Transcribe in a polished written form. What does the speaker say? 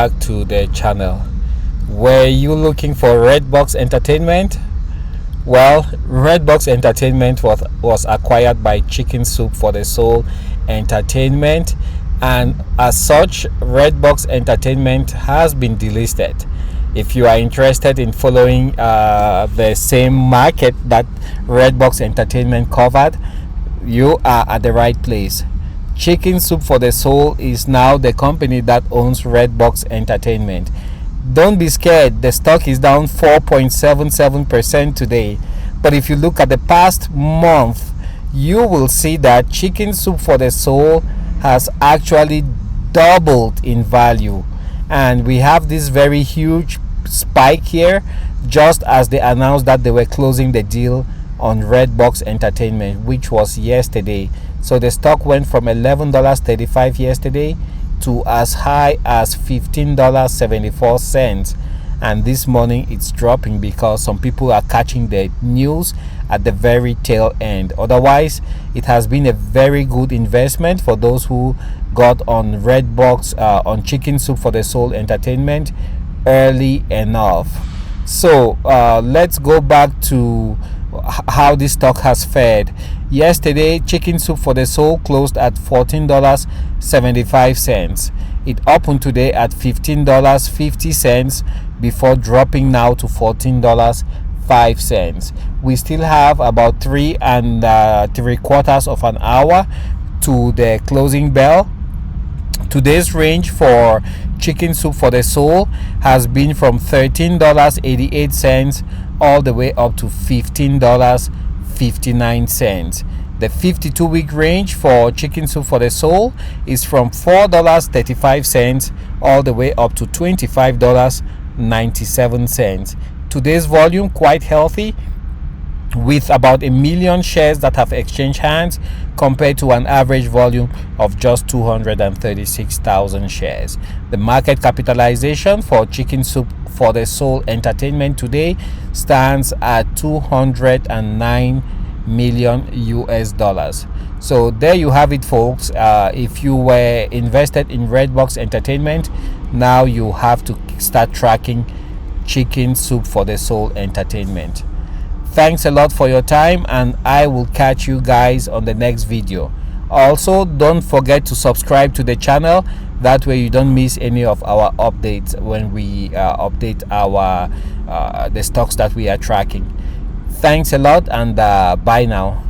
back to the channel. Were you looking for Redbox Entertainment? Well, Redbox Entertainment was acquired by Chicken Soup for the Soul Entertainment, and as such, Redbox Entertainment has been delisted. If you are interested in following the same market that Redbox Entertainment covered, you are at the right place. Chicken Soup for the Soul is now the company that owns Redbox Entertainment. Don't be scared, the stock is down 4.77% today. But if you look at the past month, you will see that Chicken Soup for the Soul has actually doubled in value. And we have this very huge spike here just as they announced that they were closing the deal on Redbox Entertainment, which was yesterday. So the stock went from $11.35 yesterday to as high as $15.74, and this morning it's dropping because some people are catching the news at the very tail end. Otherwise, it has been a very good investment for those who got on Redbox, on Chicken Soup for the Soul Entertainment early enough. So let's go back to how this stock has fared. Yesterday, Chicken Soup for the Soul closed at $14.75. It opened today at $15.50 before dropping now to $14.05. We still have about 3 3/4 of an hour to the closing bell. Today's range for Chicken Soup for the Soul has been from $13.88 all the way up to $15.59. The 52-week range for Chicken Soup for the Soul is from $4.35 all the way up to $25.97. Today's volume quite healthy, with about 1 million shares that have exchanged hands compared to an average volume of just 236,000 shares. The market capitalization for Chicken Soup for the Soul Entertainment today stands at $209 million US. So there you have it, folks. If you were invested in Redbox Entertainment, now you have to start tracking Chicken Soup for the Soul Entertainment. Thanks a lot for your time, and I will catch you guys on the next video. Also, don't forget to subscribe to the channel. That way you don't miss any of our updates when we update our the stocks that we are tracking. Thanks a lot, and bye now.